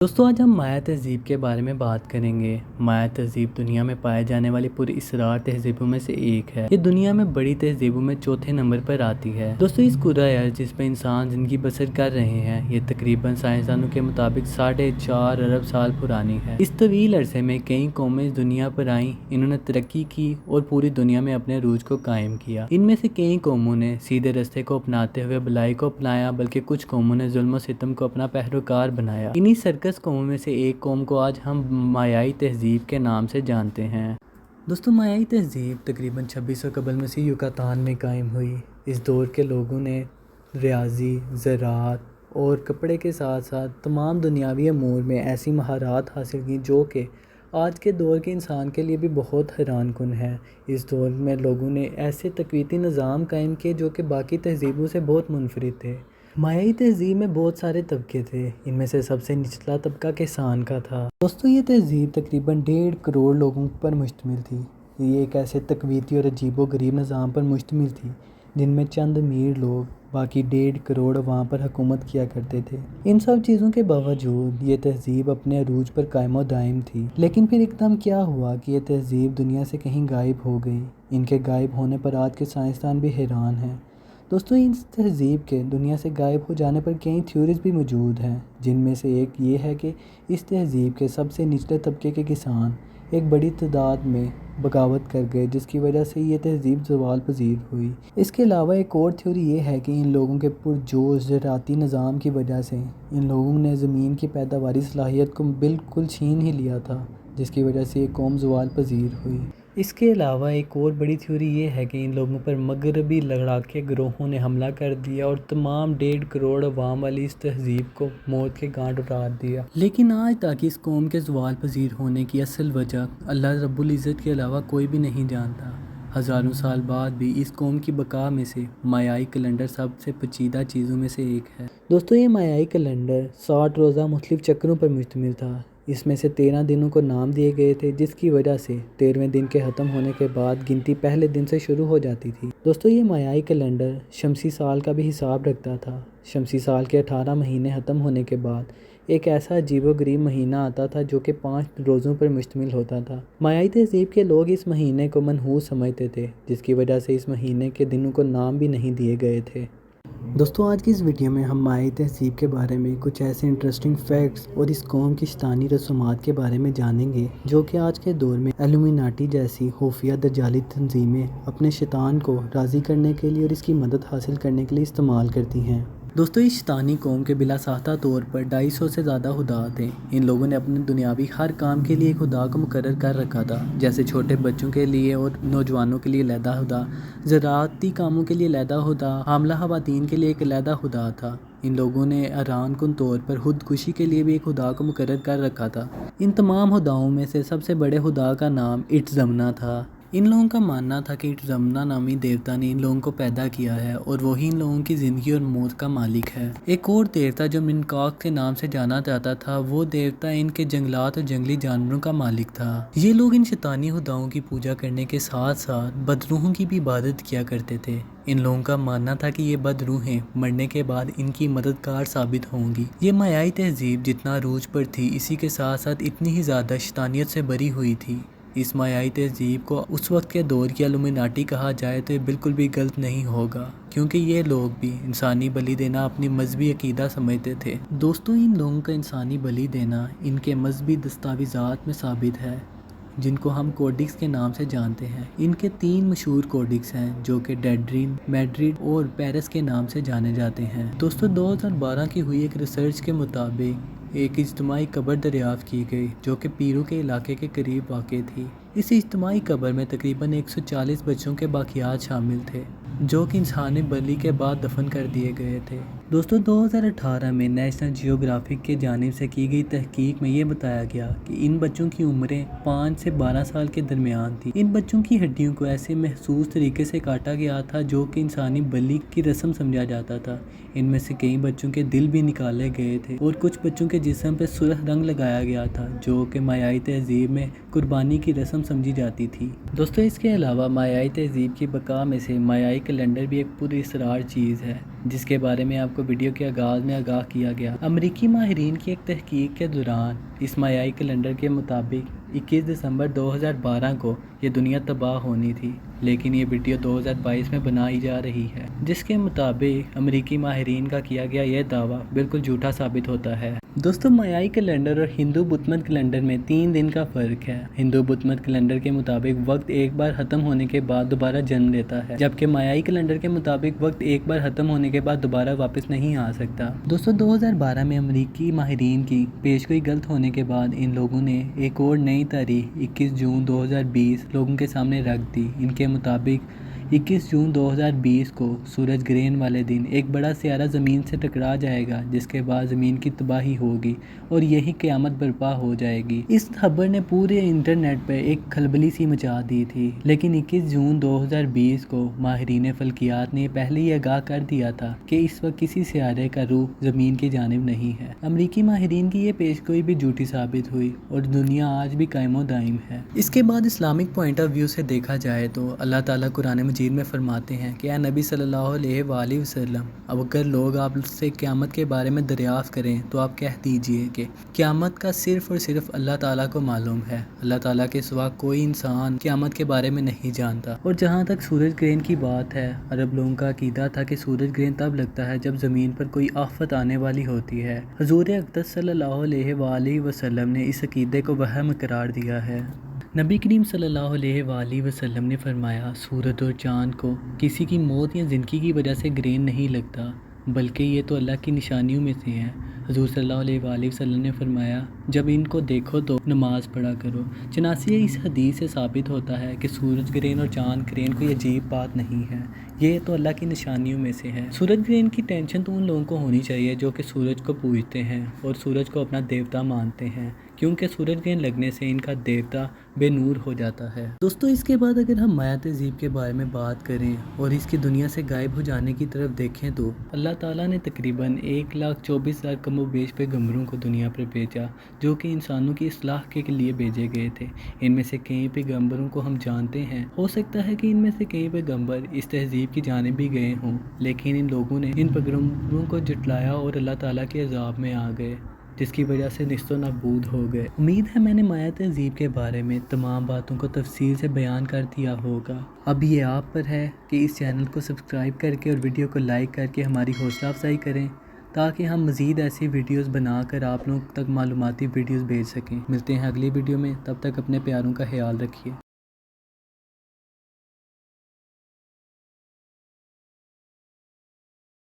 दोस्तों आज हम माया तहज़ीब के बारे में बात करेंगे। माया तहज़ीब दुनिया में पाए जाने वाली पुरअसरार तहज़ीबों में से एक है। ये दुनिया में बड़ी तहज़ीबों में चौथे नंबर पर आती है। दोस्तों इस कुरा अर्ज़ जिस पर इंसान ज़िंदगी बसर कर रहे हैं, ये तकरीबन साइंसदानों के मुताबिक 4.5 अरब साल पुरानी है। इस तवील अरसे में कई कौमें दुनिया पर आईं, इन्होंने तरक्की की और पूरी दुनिया में अपने अरूज को कायम किया। इनमें से कई कौमों ने सीधे रास्ते को अपनाते हुए भलाई को अपनाया, बल्कि कुछ कौमों ने जुल्म और सितम को अपना पैरोकार बनाया। इन्हीं सर्कस कौमों में से एक कौम को आज हम मायाई तहज़ीब के नाम से जानते हैं। दोस्तों मायाई तहज़ीब तकरीबन 2600 कबल मसीह युकातान में कायम हुई। इस दौर के लोगों ने रियाजी, ज़राअत और कपड़े के साथ साथ तमाम दुनियावी अमूर में ऐसी महारात हासिल की जो कि आज के दौर के इंसान के लिए भी बहुत हैरान कुन है। इस दौर में लोगों ने ऐसे तकवीती निज़ाम कायम किए जो कि बाकी तहज़ीबों से बहुत मुनफरिद थे। मायाई तहज़ीब में बहुत सारे तबके थे, इनमें से सबसे निचला तबका किसान का था। दोस्तों ये तहज़ीब तकरीबन 1.5 करोड़ लोगों पर मुश्तमिल थी। ये एक ऐसे तकवीती और अजीबो गरीब निज़ाम पर मुश्तमिल थी जिनमें चंद अमीर लोग बाकी 1.5 करोड़ वहाँ पर हुकूमत किया करते थे। इन सब चीज़ों के बावजूद ये तहज़ीब अपने अरूज पर कायम दायम थी। लेकिन फिर एकदम क्या हुआ कि ये तहज़ीब दुनिया से कहीं गायब हो गई। इनके गायब होने पर आज के साइंसदान भी हैरान हैं। दोस्तों इस तहज़ीब के दुनिया से गायब हो जाने पर कई थ्योरीज भी मौजूद हैं, जिनमें से एक ये है कि इस तहज़ीब के सबसे निचले तबके के किसान एक बड़ी तादाद में बगावत कर गए, जिसकी वजह से ये तहज़ीब ज़वाल पज़ीर हुई। इसके अलावा एक और थ्योरी ये है कि इन लोगों के पुरजोश ज़राअती निज़ाम की वजह से इन लोगों ने ज़मीन की पैदावारी सलाहियत को बिल्कुल छीन ही लिया था, जिसकी वजह से ये कौम ज़वाल पज़ीर हुई। इसके अलावा एक और बड़ी थ्योरी ये है कि इन लोगों पर मगरबी लड़ाके ग्रोहों ने हमला कर दिया और तमाम 1.5 करोड़ अवाम वाली इस तहज़ीब को मौत के गांठ उतार दिया। लेकिन आज तक इस कौम के ज़वाल पज़ीर होने की असल वजह अल्लाह रब्बुल इज़्ज़त के अलावा कोई भी नहीं जानता। हज़ारों साल बाद भी इस कौम की बका में से मायाई कैलेंडर सबसे पेचीदा चीज़ों में से एक है। दोस्तों ये मायाई कैलेंडर 60 रोज़ा मुख्तलिफ चक्रों पर मुश्तमिल था। इसमें से 13 दिनों को नाम दिए गए थे, जिसकी वजह से 13वें दिन के ख़त्म होने के बाद गिनती पहले दिन से शुरू हो जाती थी। दोस्तों ये मायाई कैलेंडर शमसी साल का भी हिसाब रखता था। शमसी साल के 18 महीने ख़त्म होने के बाद एक ऐसा अजीबोगरीब महीना आता था जो कि 5 रोज़ों पर मुश्तमिल होता था। मायाई तहज़ीब के लोग इस महीने को मनहूस समझते थे, जिसकी वजह से इस महीने के दिनों को नाम भी नहीं दिए गए थे। दोस्तों आज की इस वीडियो में हम मायाई तहज़ीब के बारे में कुछ ऐसे इंटरेस्टिंग फैक्ट्स और इस कौम की शैतानी रसूमात के बारे में जानेंगे जो कि आज के दौर में इल्यूमिनाटी जैसी खुफिया दज्जाली तंजीमें अपने शैतान को राज़ी करने के लिए और इसकी मदद हासिल करने के लिए इस्तेमाल करती हैं। दोस्तों इस शैतानी कौम के बिलासाख्ता तौर पर 250 से ज़्यादा खुदा थे। इन लोगों ने अपने दुनियावी हर काम के लिए खुदा को मुकर्रर कर रखा था, जैसे छोटे बच्चों के लिए और नौजवानों के लिए अलहदा खुदा, ज़राअती कामों के लिए अलहदा खुदा, हामला ख़वातीन के लिए एक अलहदा खुदा था। इन लोगों ने हैरान कुन तौर पर खुदकुशी के लिए भी एक खुदा को मुकर्रर कर रखा था। इन तमाम खुदाओं में से सबसे बड़े खुदा का नाम इट्ज़मना था। इन लोगों का मानना था कि इट्ज़मना नामी देवता ने इन लोगों को पैदा किया है और वही इन लोगों की ज़िंदगी और मौत का मालिक है। एक और देवता जो मिनकाक के नाम से जाना जाता था, वो देवता इनके जंगलात और जंगली जानवरों का मालिक था। ये लोग इन शैतानी खुदाओं की पूजा करने के साथ साथ बदरूहों की भी इबादत किया करते थे। इन लोगों का मानना था कि ये बदरूहें मरने के बाद इनकी मददगार साबित होंगी। ये मायाई तहज़ीब जितना अरूज पर थी, इसी के साथ साथ इतनी ही ज़्यादा शैतानियत से भरी हुई थी। इस मायाई तहज़ीब को उस वक्त के दौर की इल्यूमिनाटी कहा जाए तो ये बिल्कुल भी गलत नहीं होगा, क्योंकि ये लोग भी इंसानी बलि देना अपनी मजहबी अकीदा समझते थे। दोस्तों इन लोगों का इंसानी बलि देना इनके मजहबी दस्तावेज़ात में साबित है, जिनको हम कोडिक्स के नाम से जानते हैं। इनके 3 मशहूर कोडिक्स हैं जो कि डेड्रिन, मैड्रिड और पेरिस के नाम से जाने जाते हैं। दोस्तों 2012 की हुई एक रिसर्च के मुताबिक एक इज्तिमाई कब्र दरियाफ़्त की गई जो कि पीरू के इलाके के करीब वाक़ थी। इस इज्तिमाई कब्र में तकरीबन 140 बच्चों के बाक़ियात शामिल थे जो कि इंसानी बलि के बाद दफन कर दिए गए थे। दोस्तों 2018 में नेशनल जियोग्राफिक के जानिब से की गई तहकीक में ये बताया गया कि इन बच्चों की उम्रें 5 से 12 साल के दरमियान थी। इन बच्चों की हड्डियों को ऐसे महसूस तरीके से काटा गया था जो कि इंसानी बलि की रस्म समझा जाता था। इनमें से कई बच्चों के दिल भी निकाले गए थे और कुछ बच्चों के जिस्म पर सुर्ख रंग लगाया गया था जो कि मायाई तहज़ीब में कुर्बानी की रस्म समझी जाती थी। दोस्तों इसके अलावा मायाई तहज़ीब की बका में से मायाई कैलेंडर भी एक पुरअसरार चीज़ है। جس کے بارے میں آپ کو ویڈیو کے آغاز میں آگاہ کیا گیا۔ امریکی ماہرین کی ایک تحقیق کے دوران اس مایائی کیلنڈر کے مطابق 21 دسمبر 2012 کو یہ دنیا تباہ ہونی تھی، لیکن یہ ویڈیو 2022 میں بنائی جا رہی ہے، جس کے مطابق امریکی ماہرین کا کیا گیا یہ دعویٰ بالکل جھوٹا ثابت ہوتا ہے۔ دوستو، مایائی کیلنڈر اور ہندو بت مت کیلنڈر میں 3 دن کا فرق ہے۔ ہندو بت مت کیلنڈر کے مطابق وقت ایک بار ختم ہونے کے بعد دوبارہ جنم لیتا ہے، جبکہ مایائی کیلنڈر کے مطابق وقت ایک بار ختم ہونے کے بعد دوبارہ واپس نہیں آ سکتا۔ دوستو، 2012 میں امریکی ماہرین کی پیشگوئی غلط ہونے کے بعد ان لوگوں نے ایک اور نئی تاریخ 21 جون 2020 لوگوں کے سامنے رکھ دی۔ ان کے مطابق 21 جون 2020 کو سورج گرہن والے دن ایک بڑا سیارہ زمین سے ٹکرا جائے گا، جس کے بعد زمین کی تباہی ہوگی اور یہی قیامت برپا ہو جائے گی۔ اس خبر نے پورے انٹرنیٹ پہ ایک کھلبلی سی مچا دی تھی، لیکن 21 جون 2020 کو ماہرین فلکیات نے پہلے ہی آگاہ کر دیا تھا کہ اس وقت کسی سیارے کا رخ زمین کی جانب نہیں ہے۔ امریکی ماہرین کی یہ پیشگوئی بھی جھوٹی ثابت ہوئی اور دنیا آج بھی قائم و دائم ہے۔ اس کے بعد اسلامک پوائنٹ آف ویو سے دیکھا جائے تو اللہ تعالیٰ قرآن مجید میں فرماتے ہیں کہ اے نبی صلی اللہ علیہ وآلہ وسلم، اب اگر لوگ آپ سے قیامت کے بارے میں دریافت کریں تو آپ کہہ دیجئے کہ قیامت کا صرف اور صرف اللہ تعالیٰ کو معلوم ہے۔ اللہ تعالیٰ کے سوا کوئی انسان قیامت کے بارے میں نہیں جانتا۔ اور جہاں تک سورج گرہن کی بات ہے، عرب لوگوں کا عقیدہ تھا کہ سورج گرہن تب لگتا ہے جب زمین پر کوئی آفت آنے والی ہوتی ہے۔ حضور اقدس صلی اللہ علیہ وآلہ وسلم نے اس عقیدے کو وہم قرار دیا ہے۔ نبی کریم صلی اللہ علیہ وآلہ وسلم نے فرمایا، سورج اور چاند کو کسی کی موت یا زندگی کی وجہ سے گرہن نہیں لگتا، بلکہ یہ تو اللہ کی نشانیوں میں سے ہیں۔ حضور صلی اللہ علیہ وآلہ وسلم نے فرمایا، جب ان کو دیکھو تو نماز پڑھا کرو۔ چنانچہ اس حدیث سے ثابت ہوتا ہے کہ سورج گرہن اور چاند گرہن کوئی عجیب بات نہیں ہے، یہ تو اللہ کی نشانیوں میں سے ہے۔ سورج گرہن کی ٹینشن تو ان لوگوں کو ہونی چاہیے جو کہ سورج کو پوجتے ہیں اور سورج کو اپنا دیوتا مانتے ہیں، کیونکہ سورج گرہن لگنے سے ان کا دیوتا بے نور ہو جاتا ہے۔ دوستو، اس کے بعد اگر ہم مایا تہذیب کے بارے میں بات کریں اور اس کی دنیا سے غائب ہو جانے کی طرف دیکھیں تو اللہ تعالیٰ نے تقریباً 1,24,000 کم و بیش پیغمبروں کو دنیا پر بھیجا، جو کہ انسانوں کی اصلاح کے لیے بھیجے گئے تھے۔ ان میں سے کئی پیغمبروں کو ہم جانتے ہیں، ہو سکتا ہے کہ ان میں سے کئی پیغمبر اس تہذیب کی جانب بھی گئے ہوں، لیکن ان لوگوں نے ان پیغمبروں کو جھٹلایا اور اللہ تعالیٰ کے عذاب میں آ گئے، جس کی وجہ سے نیست و نابود ہو گئے۔ امید ہے میں نے مایا تہذیب کے بارے میں تمام باتوں کو تفصیل سے بیان کر دیا ہوگا۔ اب یہ آپ پر ہے کہ اس چینل کو سبسکرائب کر کے اور ویڈیو کو لائک کر کے ہماری حوصلہ افزائی کریں، تاکہ ہم مزید ایسی ویڈیوز بنا کر آپ لوگوں تک معلوماتی ویڈیوز بھیج سکیں۔ ملتے ہیں اگلی ویڈیو میں، تب تک اپنے پیاروں کا خیال رکھیے۔